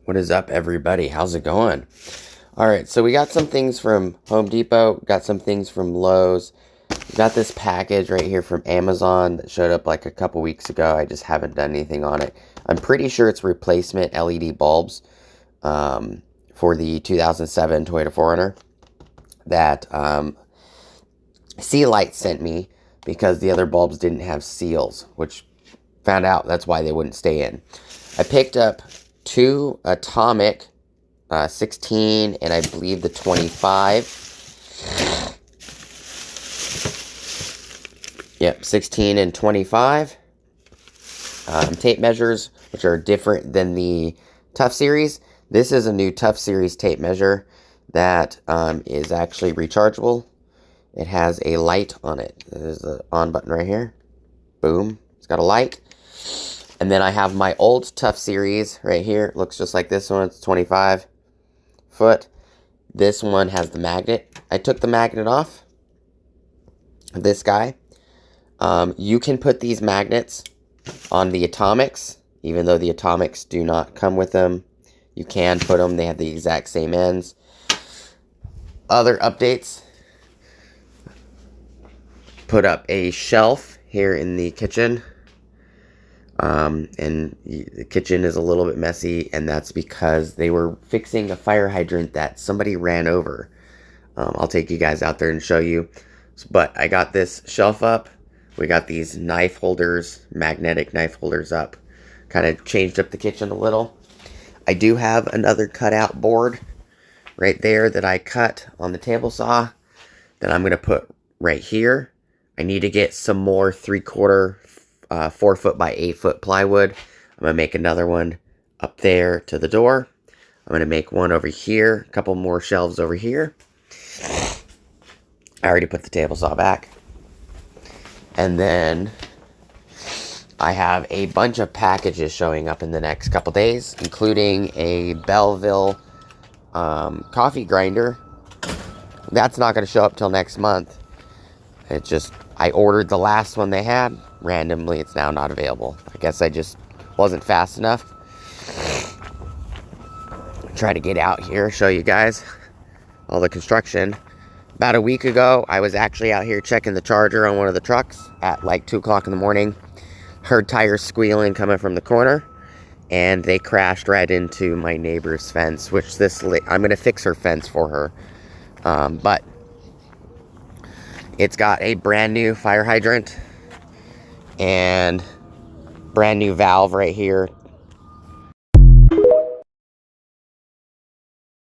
What is up, everybody? How's it going? All right, so we got some things from Home Depot, got some things from Lowe's. We got this package right here from Amazon that showed up like a couple weeks ago. I just haven't done anything on it. I'm pretty sure it's replacement LED bulbs for the 2007 Toyota 4Runner that Sea Light sent me because the other bulbs didn't have seals, which found out that's why they wouldn't stay in. I picked up two atomic 16 and I believe the 25. Yep, 16 and 25 tape measures, which are different than the Tough Series. This is a new Tough Series tape measure that is actually rechargeable. It has a light on it. There's the on button right here. Boom. It's got a light. And then I have my old Tough Series right here. It looks just like this one. It's 25 foot. This one has the magnet. I took the magnet off. This guy. You can put these magnets on the atomics, even though the atomics do not come with them. You can put them. They have the exact same ends. Other updates. Put up a shelf here in the kitchen. And the kitchen is a little bit messy, and that's because they were fixing a fire hydrant that somebody ran over. I'll take you guys out there and show you. But I got this shelf up. We got these knife holders, magnetic knife holders up. Kind of changed up the kitchen a little. I do have another cutout board right there that I cut on the table saw that I'm going to put right here. I need to get some more 3/4 4 foot by 8 foot plywood. I'm going to make another one up there to the door. I'm going to make one over here. A couple more shelves over here. I already put the table saw back. And then I have a bunch of packages showing up in the next couple days, including a Belleville coffee grinder. That's not going to show up till next month. It just, I ordered the last one they had. Randomly, it's now not available. I guess I just wasn't fast enough. Try to get out here, show you guys all the construction. About a week ago, I was actually out here checking the charger on one of the trucks at like 2 o'clock in the morning. Heard tires squealing coming from the corner, and they crashed right into my neighbor's fence, which I'm going to fix her fence for her. But it's got a brand new fire hydrant and brand new valve right here